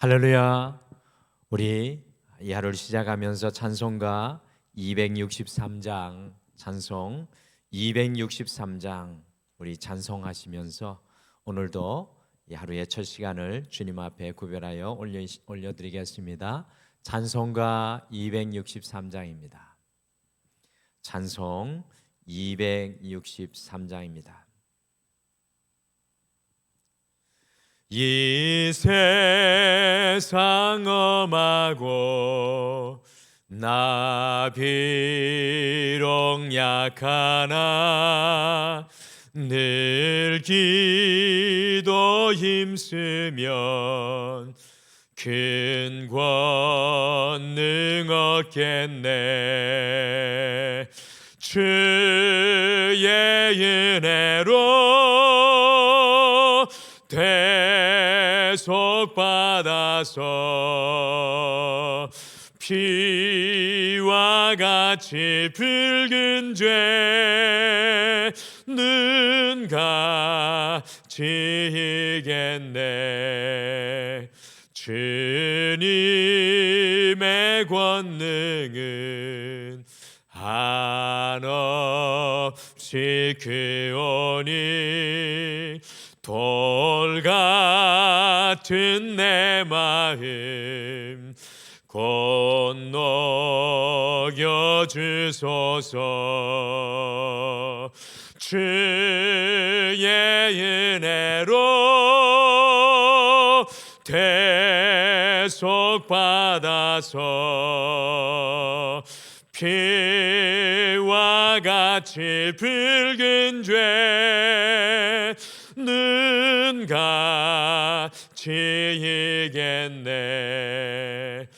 할렐루야. 우리 이 하루를 시작하면서 찬송가 263장, 찬송 263장 우리 찬송하시면서 오늘도 이 하루의 첫 시간을 주님 앞에 구별하여 올려드리겠습니다. 찬송가 263장입니다. 찬송 263장입니다. 이 세상 엄하고 나 비록 약하나 늘 기도 힘쓰면 큰 권능 얻겠네. 주의 은혜로 대속받아서 피와 같이 붉은 죄는 가지겠네. 주님의 권능은 한없이 크오니 돌 같은 내 마음 건너겨 주소서. 주의 은혜로 대속받아서 피와 같이 붉은 죄는 가지겠네.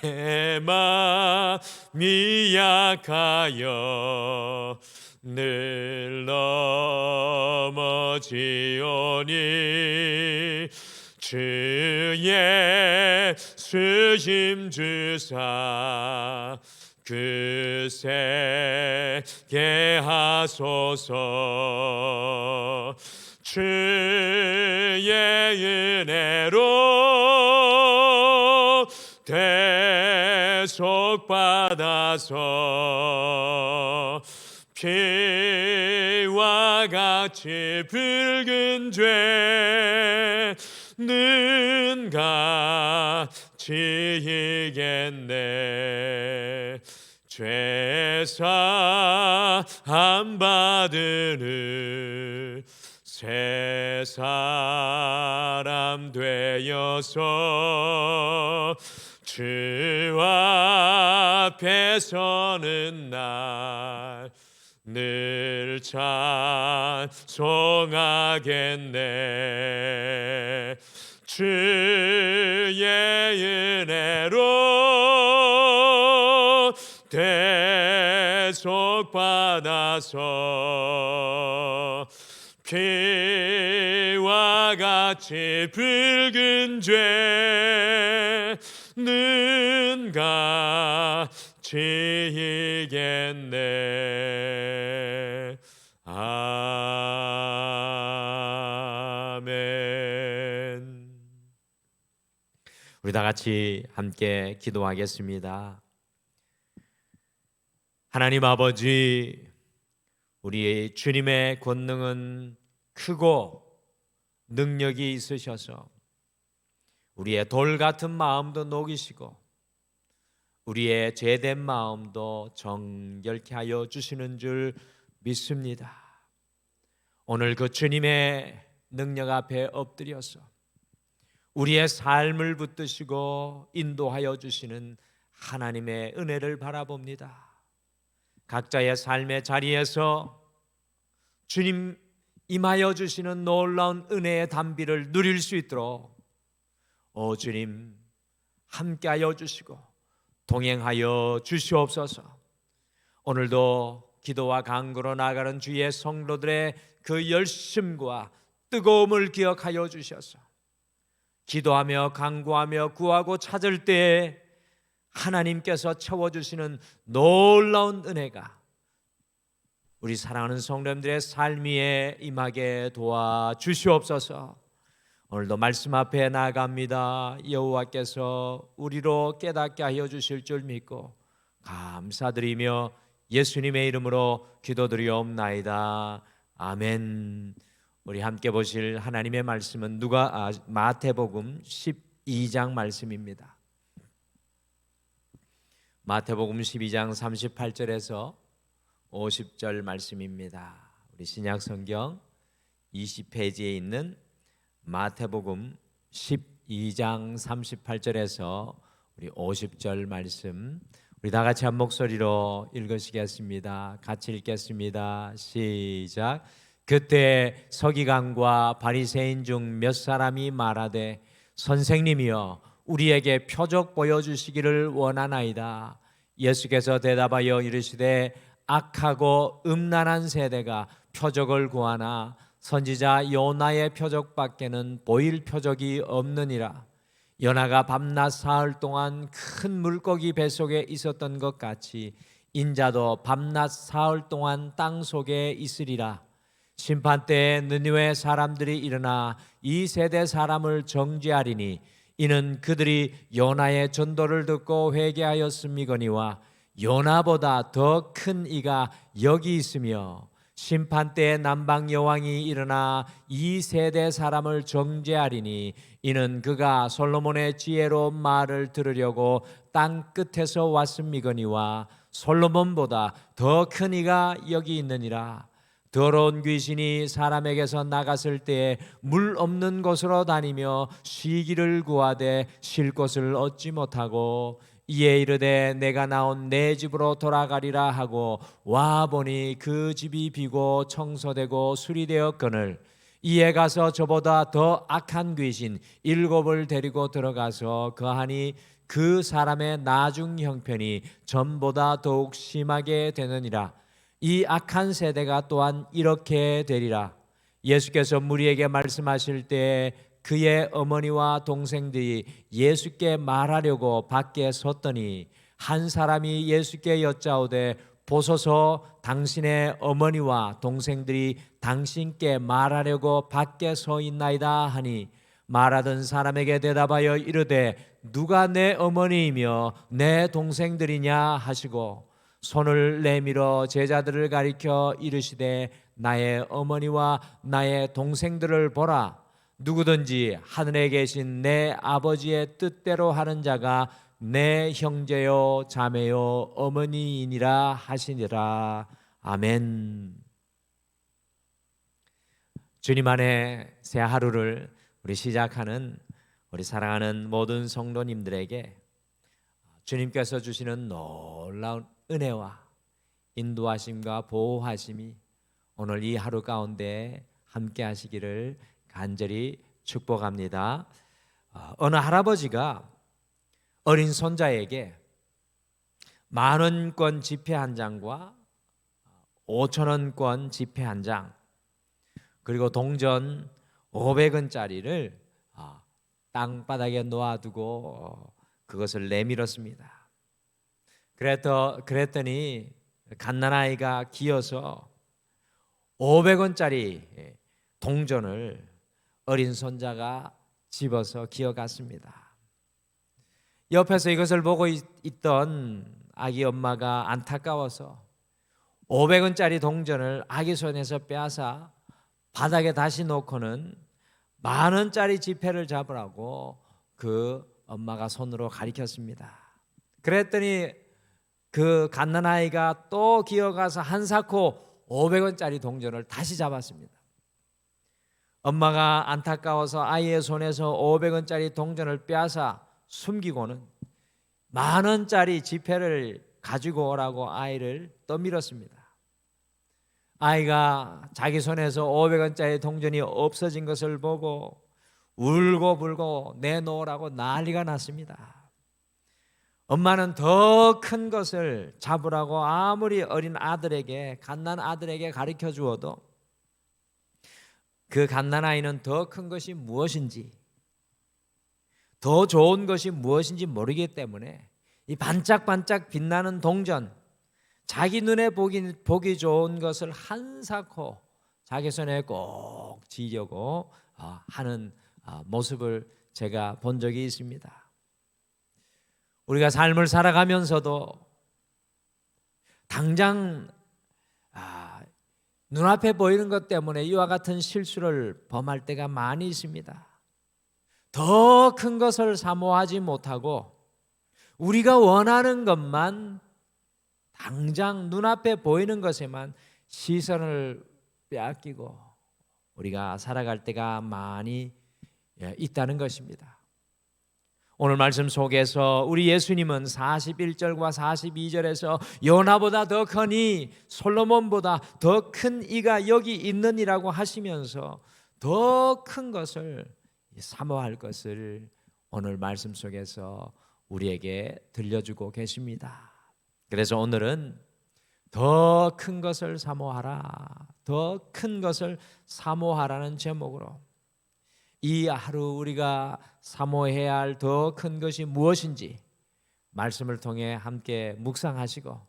내 마음이 약하여 늘 넘어지오니 주의 수심 주사 그세게 하소서. 주의 은혜로 대속받아서 피와 같이 붉은 죄는 가지겠네. 죄사함 받으는 새 사람 되어서 주 앞에 서는 날 늘 찬송하겠네. 주의 은혜로 대속받아서 피와 같이 붉은 죄는 가지겠네. 아멘. 우리 다 같이 함께 기도하겠습니다. 하나님 아버지, 우리 주님의 권능은 크고 능력이 있으셔서 우리의 돌 같은 마음도 녹이시고 우리의 죄된 마음도 정결케 하여 주시는 줄 믿습니다. 오늘 그 주님의 능력 앞에 엎드려서 우리의 삶을 붙드시고 인도하여 주시는 하나님의 은혜를 바라봅니다. 각자의 삶의 자리에서 주님 임하여 주시는 놀라운 은혜의 단비를 누릴 수 있도록 주님 함께하여 주시고 동행하여 주시옵소서. 오늘도 기도와 간구로 나아가는 주의 성도들의 그 열심과 뜨거움을 기억하여 주셔서 기도하며 간구하며 구하고 찾을 때에 하나님께서 채워주시는 놀라운 은혜가 우리 사랑하는 성도님들의 삶 위에 임하게 도와주시옵소서. 오늘도 말씀 앞에 나아갑니다. 여호와께서 우리로 깨닫게 하여 주실 줄 믿고 감사드리며 예수님의 이름으로 기도드리옵나이다. 아멘. 우리 함께 보실 하나님의 말씀은 마태복음 12장 말씀입니다. 마태복음 12장 38절에서 50절 말씀입니다. 우리 신약 성경 20페이지에 있는 마태복음 12장 38절에서 우리 50절 말씀, 우리 다 같이 한 목소리로 읽으시겠습니다. 같이 읽겠습니다. 시작. 그때 서기관과 바리새인 중 몇 사람이 말하되 선생님이여 우리에게 표적 보여주시기를 원하나이다. 예수께서 대답하여 이르시되 악하고 음란한 세대가 표적을 구하나 선지자 요나의 표적밖에는 보일 표적이 없느니라. 요나가 밤낮 사흘 동안 큰 물고기 뱃속에 있었던 것 같이 인자도 밤낮 사흘 동안 땅 속에 있으리라. 심판때에 느니웨 사람들이 일어나 이 세대 사람을 정죄하리니 이는 그들이 요나의 전도를 듣고 회개하였음이거니와 요나보다 더 큰 이가 여기 있으며 심판때에 남방 여왕이 일어나 이 세대 사람을 정죄하리니 이는 그가 솔로몬의 지혜로운 말을 들으려고 땅 끝에서 왔음이거니와 솔로몬보다 더 큰 이가 여기 있느니라. 더러운 귀신이 사람에게서 나갔을 때에 물 없는 곳으로 다니며 쉬기를 구하되 쉴 곳을 얻지 못하고 이에 이르되 내가 나온 내 집으로 돌아가리라 하고 와보니 그 집이 비고 청소되고 수리되었거늘 이에 가서 저보다 더 악한 귀신 7을 데리고 들어가서 거하니 그 사람의 나중 형편이 전보다 더욱 심하게 되느니라. 이 악한 세대가 또한 이렇게 되리라. 예수께서 무리에게 말씀하실 때 그의 어머니와 동생들이 예수께 말하려고 밖에 섰더니 한 사람이 예수께 여짜오되 보소서 당신의 어머니와 동생들이 당신께 말하려고 밖에 서 있나이다 하니 말하던 사람에게 대답하여 이르되 누가 내 어머니이며 내 동생들이냐 하시고 손을 내밀어 제자들을 가리켜 이르시되 나의 어머니와 나의 동생들을 보라. 누구든지 하늘에 계신 내 아버지의 뜻대로 하는 자가 내 형제요 자매요 어머니이니라 하시니라. 아멘. 주님 안에 새 하루를 우리 시작하는 우리 사랑하는 모든 성도님들에게 주님께서 주시는 놀라운 은혜와 인도하심과 보호하심이 오늘 이 하루 가운데 함께 하시기를 간절히 축복합니다. 어느 할아버지가 어린 손자에게 10,000원권 지폐 한 장과 5,000원권 지폐 한 장 그리고 동전 500원짜리를 땅바닥에 놓아두고 그것을 내밀었습니다. 그랬더니 갓난아이가 기어서 500원짜리 동전을 어린 손자가 집어서 기어갔습니다. 옆에서 이것을 보고 있던 아기 엄마가 안타까워서 500원짜리 동전을 아기 손에서 빼앗아 바닥에 다시 놓고는 10,000원짜리 지폐를 잡으라고 그 엄마가 손으로 가리켰습니다. 그랬더니 그 갓난아이가 또 기어가서 한사코 500원짜리 동전을 다시 잡았습니다. 엄마가 안타까워서 아이의 손에서 500원짜리 동전을 빼앗아 숨기고는 10,000원짜리 지폐를 가지고 오라고 아이를 떠밀었습니다. 아이가 자기 손에서 500원짜리 동전이 없어진 것을 보고 울고불고 내놓으라고 난리가 났습니다. 엄마는 더 큰 것을 잡으라고 아무리 어린 아들에게 갓난 아들에게 가르쳐 주어도 그 갓난 아이는 더 큰 것이 무엇인지 더 좋은 것이 무엇인지 모르기 때문에 이 반짝반짝 빛나는 동전 자기 눈에 보기 좋은 것을 한사코 자기 손에 꼭 쥐려고 하는 모습을 제가 본 적이 있습니다. 우리가 삶을 살아가면서도 당장 눈앞에 보이는 것 때문에 이와 같은 실수를 범할 때가 많이 있습니다. 더 큰 것을 사모하지 못하고 우리가 원하는 것만, 당장 눈앞에 보이는 것에만 시선을 빼앗기고 우리가 살아갈 때가 많이 있다는 것입니다. 오늘 말씀 속에서 우리 예수님은 41절과 42절에서 요나보다 더 크니 솔로몬보다 더 큰 이가 여기 있느니라고 하시면서 더 큰 것을 사모할 것을 오늘 말씀 속에서 우리에게 들려주고 계십니다. 그래서 오늘은 더 큰 것을 사모하라, 더 큰 것을 사모하라는 제목으로 이 하루 우리가 사모해야 할 더 큰 것이 무엇인지 말씀을 통해 함께 묵상하시고,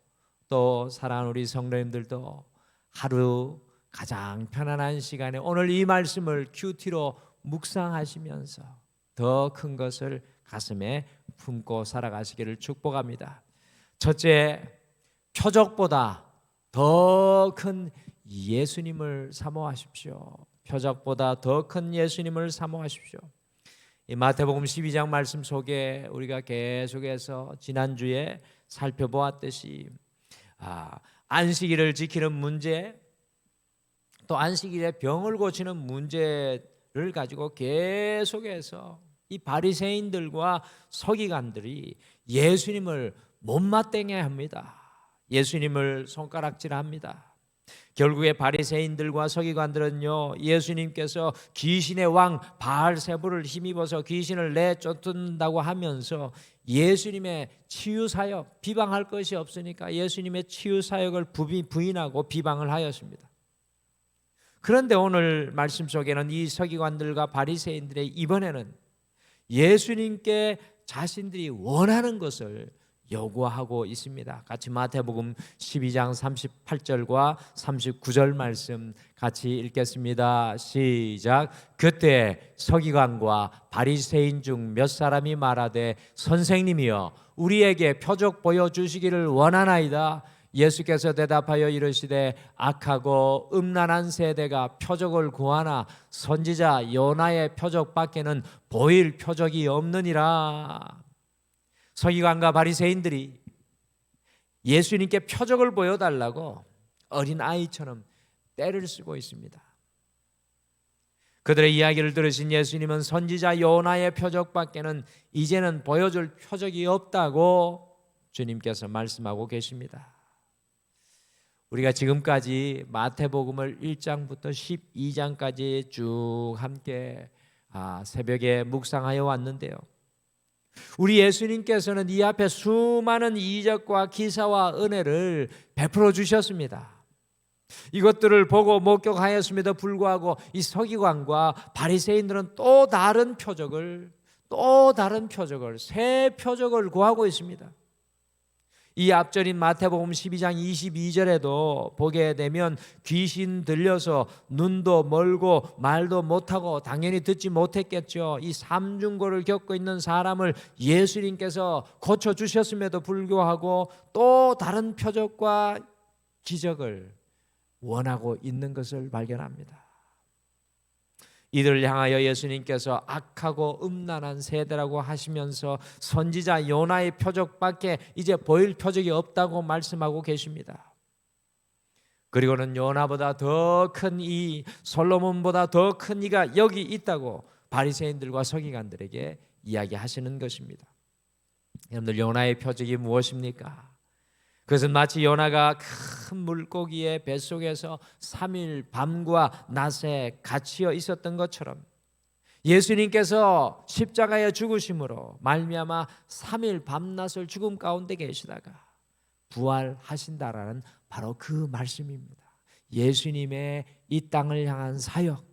또 사랑하는 우리 성도님들도 하루 가장 편안한 시간에 오늘 이 말씀을 큐티로 묵상하시면서 더 큰 것을 가슴에 품고 살아가시기를 축복합니다. 첫째, 표적보다 더 큰 예수님을 사모하십시오. 표적보다 더 큰 예수님을 사모하십시오. 이 마태복음 12장 말씀 속에 우리가 계속해서 지난주에 살펴보았듯이 안식일을 지키는 문제, 또 안식일에 병을 고치는 문제를 가지고 계속해서 이 바리새인들과 서기관들이 예수님을 못마땅해 합니다. 예수님을 손가락질합니다. 결국에 바리새인들과 서기관들은요, 예수님께서 귀신의 왕 바알세불을 힘입어서 귀신을 내쫓는다고 하면서 예수님의 치유 사역, 비방할 것이 없으니까 예수님의 치유 사역을 부인하고 비방을 하였습니다. 그런데 오늘 말씀 속에는 이 서기관들과 바리새인들의 이번에는 예수님께 자신들이 원하는 것을 요구하고 있습니다. 같이 마태복음 12장 38절과 39절 말씀 같이 읽겠습니다. 시작. 그때 서기관과 바리새인 중 몇 사람이 말하되 선생님이여 우리에게 표적 보여주시기를 원하나이다. 예수께서 대답하여 이르시되 악하고 음란한 세대가 표적을 구하나 선지자 요나의 표적밖에는 보일 표적이 없느니라. 서기관과 바리새인들이 예수님께 표적을 보여달라고 어린 아이처럼 떼를 쓰고 있습니다. 그들의 이야기를 들으신 예수님은 선지자 요나의 표적밖에는 이제는 보여줄 표적이 없다고 주님께서 말씀하고 계십니다. 우리가 지금까지 마태복음을 1장부터 12장까지 쭉 함께 새벽에 묵상하여 왔는데요, 우리 예수님께서는 이 앞에 수많은 이적과 기사와 은혜를 베풀어 주셨습니다. 이것들을 보고 목격하였음에도 불구하고 이 서기관과 바리새인들은 또 다른 표적을 새 표적을 구하고 있습니다. 이 앞절인 마태복음 12장 22절에도 보게 되면 귀신 들려서 눈도 멀고 말도 못하고 당연히 듣지 못했겠죠. 이 삼중고를 겪고 있는 사람을 예수님께서 고쳐주셨음에도 불구하고 또 다른 표적과 기적을 원하고 있는 것을 발견합니다. 이들을 향하여 예수님께서 악하고 음란한 세대라고 하시면서 선지자 요나의 표적밖에 이제 보일 표적이 없다고 말씀하고 계십니다. 그리고는 요나보다 더 큰 이, 솔로몬보다 더 큰 이가 여기 있다고 바리새인들과 서기관들에게 이야기하시는 것입니다. 여러분들, 요나의 표적이 무엇입니까? 그것은 마치 요나가 큰 물고기의 뱃속에서 3일 밤과 낮에 갇혀 있었던 것처럼 예수님께서 십자가에 죽으심으로 말미암아 3일 밤낮을 죽음 가운데 계시다가 부활하신다라는 바로 그 말씀입니다. 예수님의 이 땅을 향한 사역,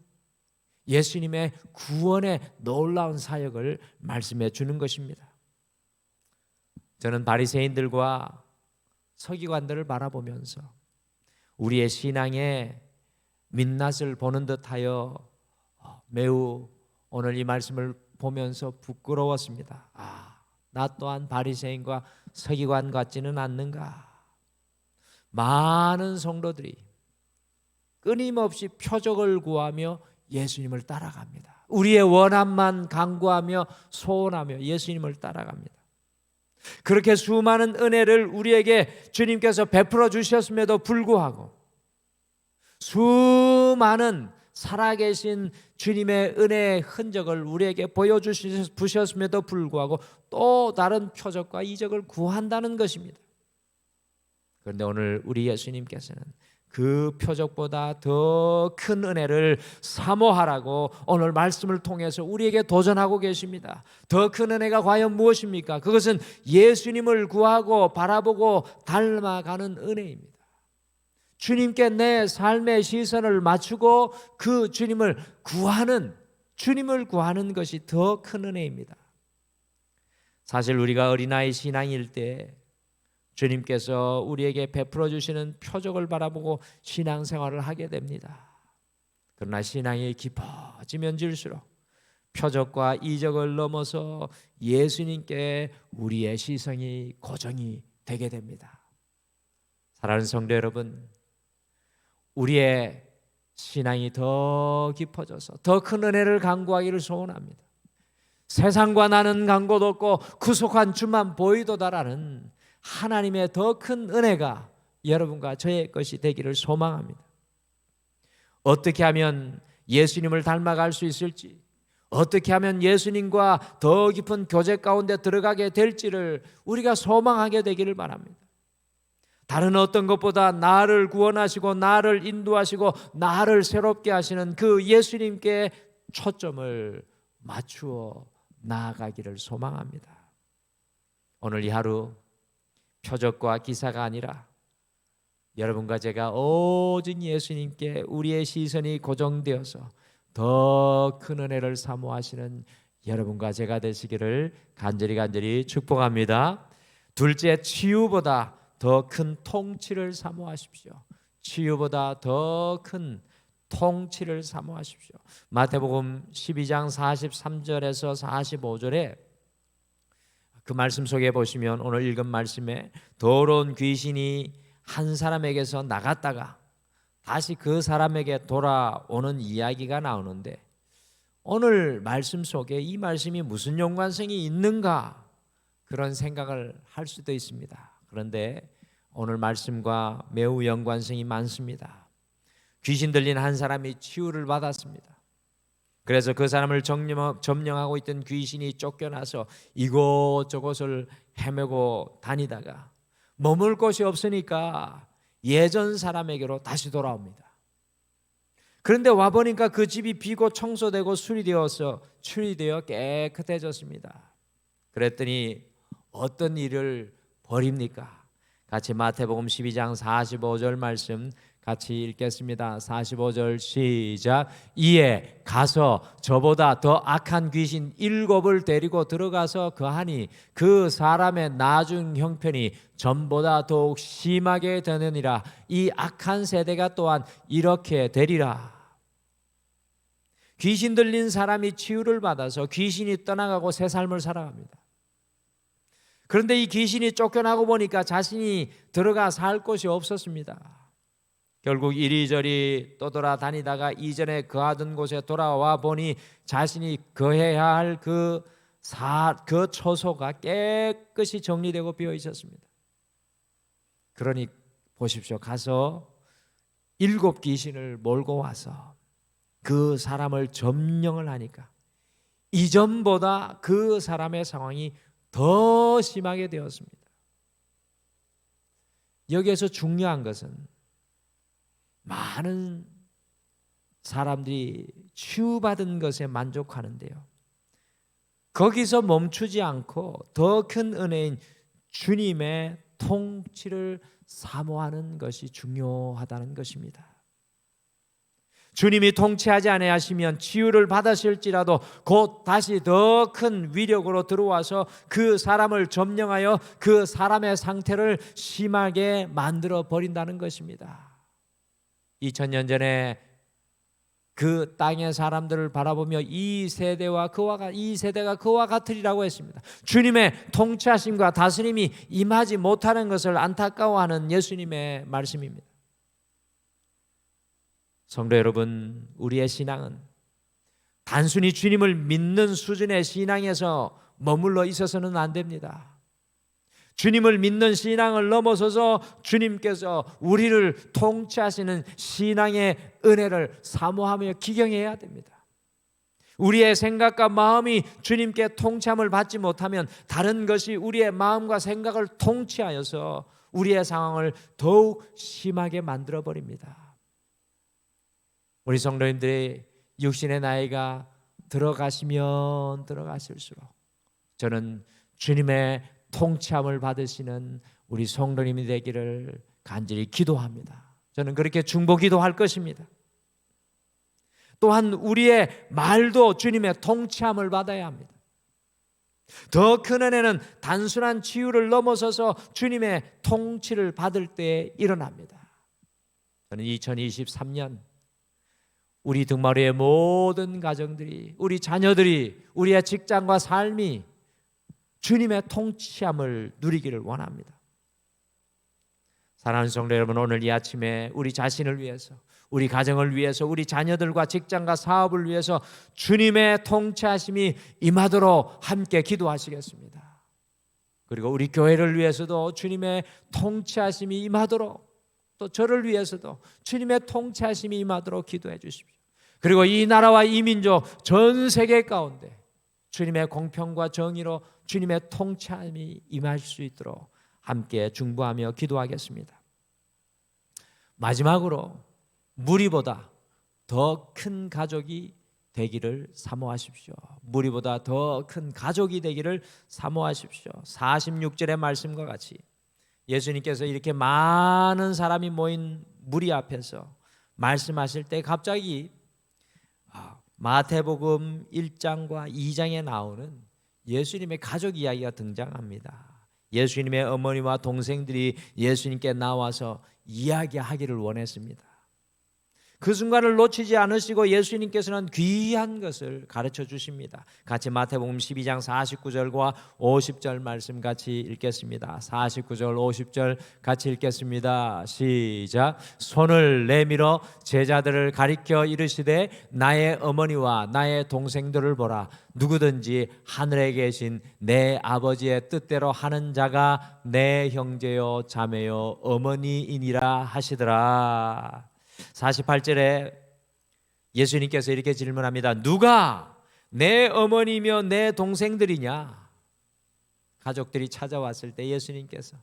예수님의 구원의 놀라운 사역을 말씀해 주는 것입니다. 저는 바리새인들과 서기관들을 바라보면서 우리의 신앙의 민낯을 보는 듯하여 매우 오늘 이 말씀을 보면서 부끄러웠습니다. 나 또한 바리새인과 서기관 같지는 않는가? 많은 성도들이 끊임없이 표적을 구하며 예수님을 따라갑니다. 우리의 원함만 간구하며 소원하며 예수님을 따라갑니다. 그렇게 수많은 은혜를 우리에게 주님께서 베풀어 주셨음에도 불구하고 수많은 살아계신 주님의 은혜의 흔적을 우리에게 보여주셨음에도 불구하고 또 다른 표적과 이적을 구한다는 것입니다. 그런데 오늘 우리 예수님께서는 그 표적보다 더 큰 은혜를 사모하라고 오늘 말씀을 통해서 우리에게 도전하고 계십니다. 더 큰 은혜가 과연 무엇입니까? 그것은 예수님을 구하고 바라보고 닮아가는 은혜입니다. 주님께 내 삶의 시선을 맞추고 그 주님을 구하는 것이 더 큰 은혜입니다. 사실 우리가 어린아이 신앙일 때 주님께서 우리에게 베풀어 주시는 표적을 바라보고 신앙생활을 하게 됩니다. 그러나 신앙이 깊어지면 질수록 표적과 이적을 넘어서 예수님께 우리의 시선이 고정이 되게 됩니다. 사랑하는 성도 여러분, 우리의 신앙이 더 깊어져서 더 큰 은혜를 간구하기를 소원합니다. 세상과 나는 간고도 없고 구속한 주만 보이도다라는 하나님의 더 큰 은혜가 여러분과 저의 것이 되기를 소망합니다. 어떻게 하면 예수님을 닮아갈 수 있을지, 어떻게 하면 예수님과 더 깊은 교제 가운데 들어가게 될지를 우리가 소망하게 되기를 바랍니다. 다른 어떤 것보다 나를 구원하시고 나를 인도하시고 나를 새롭게 하시는 그 예수님께 초점을 맞추어 나아가기를 소망합니다. 오늘 이 하루 표적과 기사가 아니라 여러분과 제가 오직 예수님께 우리의 시선이 고정되어서 더 큰 은혜를 사모하시는 여러분과 제가 되시기를 간절히 축복합니다. 둘째, 치유보다 더 큰 통치를 사모하십시오. 치유보다 더 큰 통치를 사모하십시오. 마태복음 12장 43절에서 45절에 그 말씀 속에 보시면 오늘 읽은 말씀에 더러운 귀신이 한 사람에게서 나갔다가 다시 그 사람에게 돌아오는 이야기가 나오는데, 오늘 말씀 속에 이 말씀이 무슨 연관성이 있는가 그런 생각을 할 수도 있습니다. 그런데 오늘 말씀과 매우 연관성이 많습니다. 귀신 들린 한 사람이 치유를 받았습니다. 그래서 그 사람을 점령하고 있던 귀신이 쫓겨나서 이곳저곳을 헤매고 다니다가 머물 곳이 없으니까 예전 사람에게로 다시 돌아옵니다. 그런데 와보니까 그 집이 비고 청소되고 수리되어 깨끗해졌습니다. 그랬더니 어떤 일을 벌입니까? 같이 마태복음 12장 45절 말씀 같이 읽겠습니다. 45절 시작. 이에 가서 저보다 더 악한 귀신 7을 데리고 들어가서 거하니 그 사람의 나중 형편이 전보다 더욱 심하게 되느니라. 이 악한 세대가 또한 이렇게 되리라. 귀신 들린 사람이 치유를 받아서 귀신이 떠나가고 새 삶을 살아갑니다. 그런데 이 귀신이 쫓겨나고 보니까 자신이 들어가 살 곳이 없었습니다. 결국 이리저리 떠돌아다니다가 이전에 거하던 곳에 돌아와 보니 자신이 거해야 할 그 처소가 깨끗이 정리되고 비어 있었습니다. 그러니 보십시오. 가서 7 귀신을 몰고 와서 그 사람을 점령을 하니까 이전보다 그 사람의 상황이 더 심하게 되었습니다. 여기에서 중요한 것은 많은 사람들이 치유받은 것에 만족하는데요, 거기서 멈추지 않고 더 큰 은혜인 주님의 통치를 사모하는 것이 중요하다는 것입니다. 주님이 통치하지 아니하시면 치유를 받으실지라도 곧 다시 더 큰 위력으로 들어와서 그 사람을 점령하여 그 사람의 상태를 심하게 만들어 버린다는 것입니다. 2000년 전에 그 땅의 사람들을 바라보며 이 세대가 그와 같으리라고 했습니다. 주님의 통치하심과 다스림이 임하지 못하는 것을 안타까워하는 예수님의 말씀입니다. 성도 여러분, 우리의 신앙은 단순히 주님을 믿는 수준의 신앙에서 머물러 있어서는 안 됩니다. 주님을 믿는 신앙을 넘어서서 주님께서 우리를 통치하시는 신앙의 은혜를 사모하며 기경해야 됩니다. 우리의 생각과 마음이 주님께 통치함을 받지 못하면 다른 것이 우리의 마음과 생각을 통치하여서 우리의 상황을 더욱 심하게 만들어버립니다. 우리 성도님들의 육신의 나이가 들어가시면 들어가실수록 저는 주님의 통치함을 받으시는 우리 성도님이 되기를 간절히 기도합니다. 저는 그렇게 중보 기도할 것입니다. 또한 우리의 말도 주님의 통치함을 받아야 합니다. 더 큰 은혜는 단순한 치유를 넘어서서 주님의 통치를 받을 때 일어납니다. 저는 2023년 우리 등마루의 모든 가정들이, 우리 자녀들이, 우리의 직장과 삶이 주님의 통치함을 누리기를 원합니다. 사랑하는 성도 여러분, 오늘 이 아침에 우리 자신을 위해서, 우리 가정을 위해서, 우리 자녀들과 직장과 사업을 위해서 주님의 통치하심이 임하도록 함께 기도하시겠습니다. 그리고 우리 교회를 위해서도 주님의 통치하심이 임하도록, 또 저를 위해서도 주님의 통치하심이 임하도록 기도해 주십시오. 그리고 이 나라와 이 민족, 전 세계 가운데 주님의 공평과 정의로 주님의 통치함이 임할 수 있도록 함께 중보하며 기도하겠습니다. 마지막으로 무리보다 더 큰 가족이 되기를 사모하십시오. 무리보다 더 큰 가족이 되기를 사모하십시오. 46절의 말씀과 같이 예수님께서 이렇게 많은 사람이 모인 무리 앞에서 말씀하실 때 갑자기 마태복음 1장과 2장에 나오는 예수님의 가족 이야기가 등장합니다. 예수님의 어머니와 동생들이 예수님께 나와서 이야기하기를 원했습니다. 그 순간을 놓치지 않으시고 예수님께서는 귀한 것을 가르쳐 주십니다. 같이 마태복음 12장 49절과 50절 말씀 같이 읽겠습니다. 49절 50절 같이 읽겠습니다. 시작. 손을 내밀어 제자들을 가리켜 이르시되 나의 어머니와 나의 동생들을 보라. 누구든지 하늘에 계신 내 아버지의 뜻대로 하는 자가 내 형제요 자매요 어머니이니라 하시더라. 48절에 예수님께서 이렇게 질문합니다. 누가 내 어머니며 내 동생들이냐? 가족들이 찾아왔을 때 예수님께서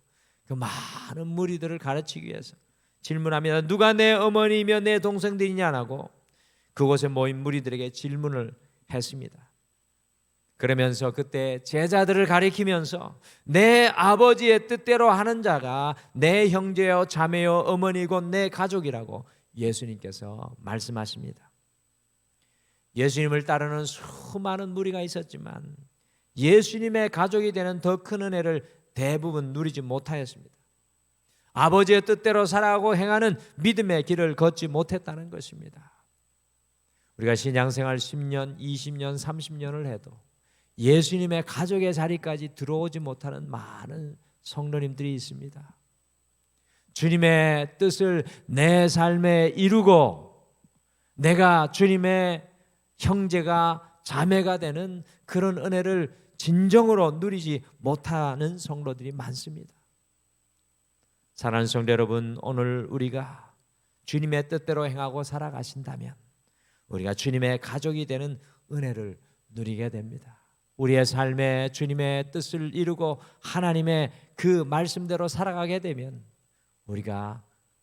그 많은 무리들을 가르치기 위해서 질문합니다. 누가 내 어머니며 내 동생들이냐라고 그곳에 모인 무리들에게 질문을 했습니다. 그러면서 그때 제자들을 가리키면서 내 아버지의 뜻대로 하는 자가 내 형제요 자매요 어머니고 내 가족이라고 예수님께서 말씀하십니다. 예수님을 따르는 수많은 무리가 있었지만 예수님의 가족이 되는 더 큰 은혜를 대부분 누리지 못하였습니다. 아버지의 뜻대로 살아가고 행하는 믿음의 길을 걷지 못했다는 것입니다. 우리가 신앙생활 10년, 20년, 30년을 해도 예수님의 가족의 자리까지 들어오지 못하는 많은 성도님들이 있습니다. 주님의 뜻을 내 삶에 이루고 내가 주님의 형제가 자매가 되는 그런 은혜를 진정으로 누리지 못하는 성도들이 많습니다. 사랑하는 성도 여러분, 오늘 우리가 주님의 뜻대로 행하고 살아가신다면 우리가 주님의 가족이 되는 은혜를 누리게 됩니다. 우리의 삶에 주님의 뜻을 이루고 하나님의 그 말씀대로 살아가게 되면 우리가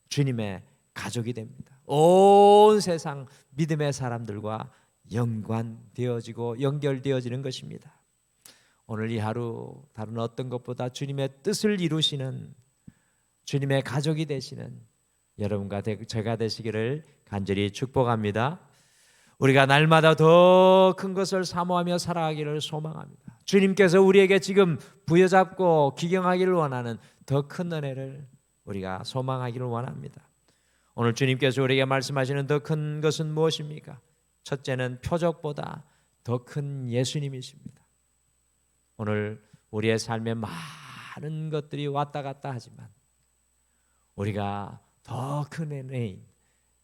주님의 가족이 됩니다. 온 세상 믿음의 사람들과 연관되어지고 연결되어지는 것입니다. 오늘 이 하루 다른 어떤 것보다 주님의 뜻을 이루시는 주님의 가족이 되시는 여러분과 제가 되시기를 간절히 축복합니다. 우리가 날마다 더 큰 것을 사모하며 살아가기를 소망합니다. 주님께서 우리에게 지금 부여잡고 기경하기를 원하는 더 큰 은혜를 우리가 소망하기를 원합니다. 오늘 주님께서 우리에게 말씀하시는 더 큰 것은 무엇입니까? 첫째는 표적보다 더 큰 예수님이십니다. 오늘 우리의 삶에 많은 것들이 왔다 갔다 하지만 우리가 더 큰 은혜인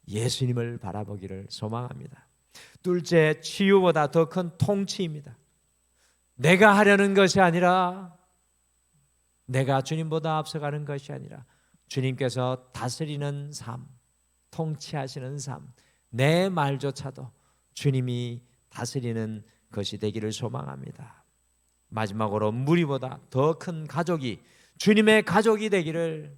예수님을 바라보기를 소망합니다. 둘째, 치유보다 더 큰 통치입니다. 내가 하려는 것이 아니라, 내가 주님보다 앞서가는 것이 아니라 주님께서 다스리는 삶, 통치하시는 삶, 내 말조차도 주님이 다스리는 것이 되기를 소망합니다. 마지막으로 무리보다 더 큰 가족이 주님의 가족이 되기를,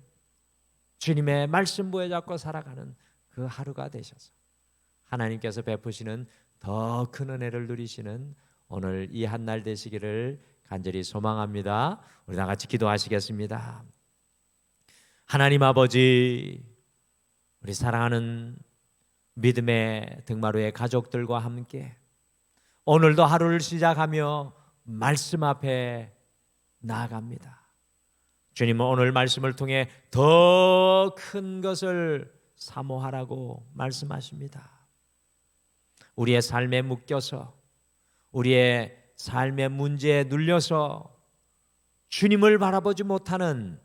주님의 말씀 부여잡고 살아가는 그 하루가 되셔서 하나님께서 베푸시는 더 큰 은혜를 누리시는 오늘 이 한날 되시기를 간절히 소망합니다. 우리 다 같이 기도하시겠습니다. 하나님 아버지, 우리 사랑하는 믿음의 등마루의 가족들과 함께 오늘도 하루를 시작하며 말씀 앞에 나아갑니다. 주님은 오늘 말씀을 통해 더 큰 것을 사모하라고 말씀하십니다. 우리의 삶에 묶여서, 우리의 삶의 문제에 눌려서 주님을 바라보지 못하는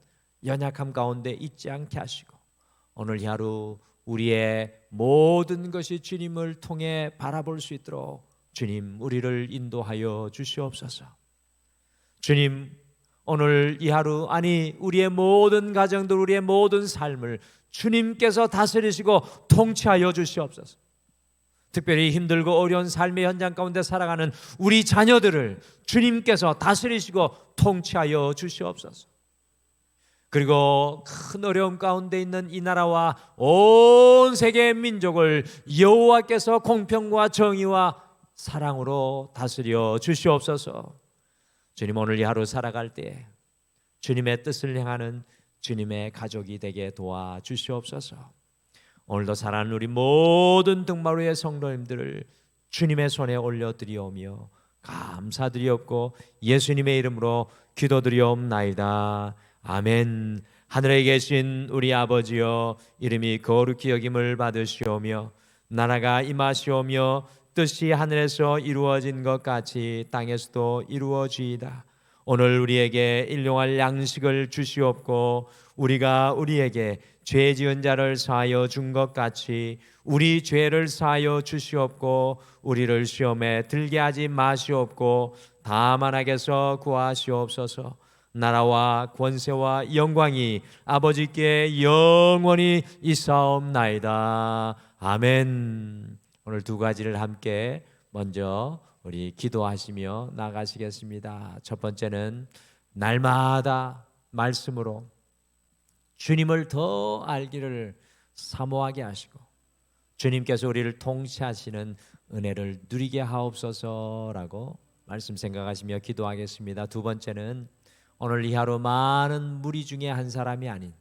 연약함 가운데 있지 않게 하시고, 오늘 이 하루 우리의 모든 것이 주님을 통해 바라볼 수 있도록 주님 우리를 인도하여 주시옵소서. 주님, 오늘 이 하루, 아니 우리의 모든 가정들, 우리의 모든 삶을 주님께서 다스리시고 통치하여 주시옵소서. 특별히 힘들고 어려운 삶의 현장 가운데 살아가는 우리 자녀들을 주님께서 다스리시고 통치하여 주시옵소서. 그리고 큰 어려움 가운데 있는 이 나라와 온 세계의 민족을 여호와께서 공평과 정의와 사랑으로 다스려 주시옵소서. 주님, 오늘 이 하루 살아갈 때 주님의 뜻을 행하는 주님의 가족이 되게 도와주시옵소서. 오늘도 사랑하는 우리 모든 등마루의 성도님들을 주님의 손에 올려드리오며 감사드리옵고 예수님의 이름으로 기도드리옵나이다. 아멘. 하늘에 계신 우리 아버지여, 이름이 거룩히 여김을 받으시오며 나라가 임하시오며 뜻이 하늘에서 이루어진 것 같이 땅에서도 이루어지이다. 오늘 우리에게 일용할 양식을 주시옵고 우리가 우리에게 죄 지은 자를 사하여 준 것 같이 우리 죄를 사하여 주시옵고 우리를 시험에 들게 하지 마시옵고 다만 악에서 구하시옵소서. 나라와 권세와 영광이 아버지께 영원히 있사옵나이다. 아멘. 오늘 두 가지를 함께 먼저 우리 기도하시며 나가시겠습니다. 첫 번째는 날마다 말씀으로 주님을 더 알기를 사모하게 하시고 주님께서 우리를 통치하시는 은혜를 누리게 하옵소서라고 말씀 생각하시며 기도하겠습니다. 두 번째는 오늘 이 하루 많은 무리 중에 한 사람이 아닌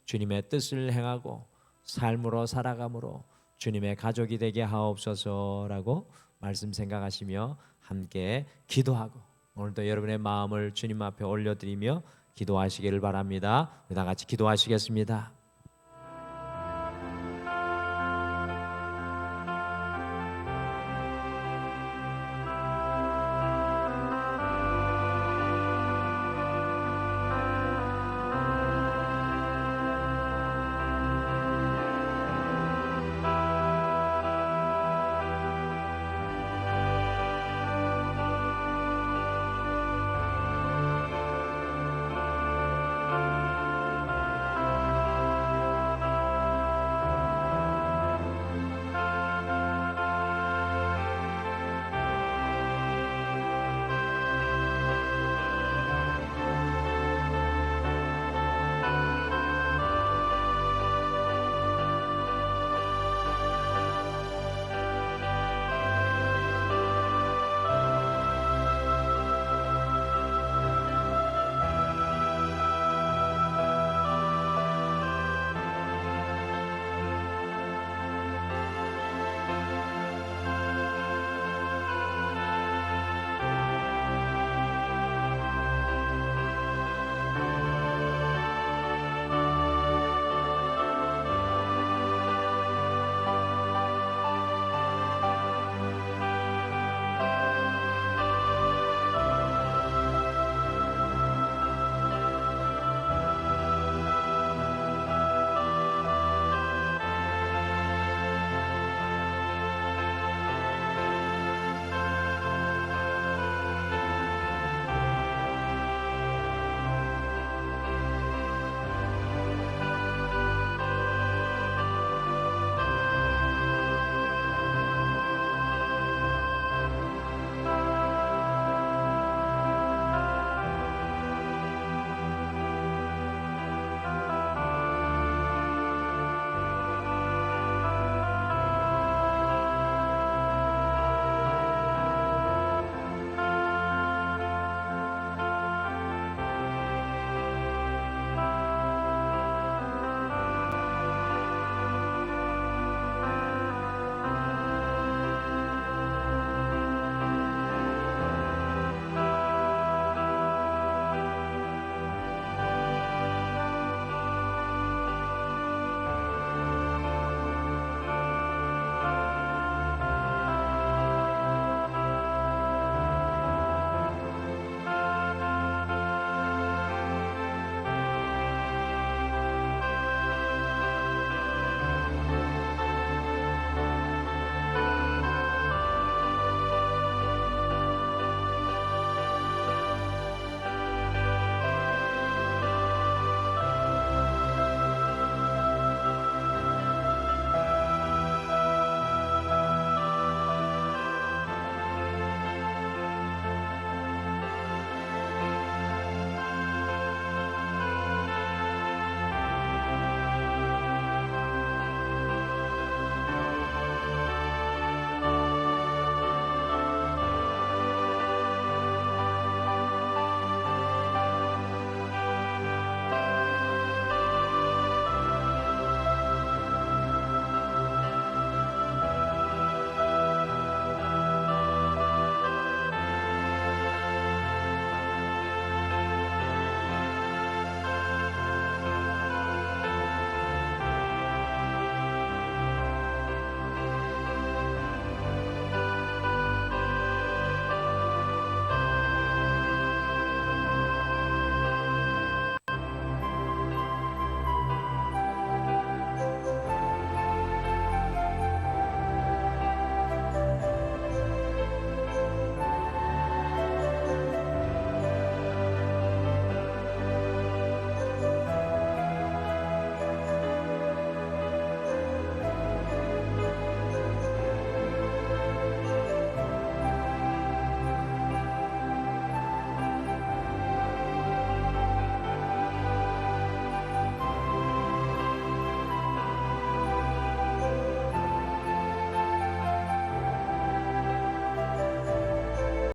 주님의 뜻을 행하고 삶으로 살아감으로 주님의 가족이 되게 하옵소서라고 말씀 생각하시며 함께 기도하고 오늘도 여러분의 마음을 주님 앞에 올려드리며 기도하시기를 바랍니다. 다 같이 기도하시겠습니다.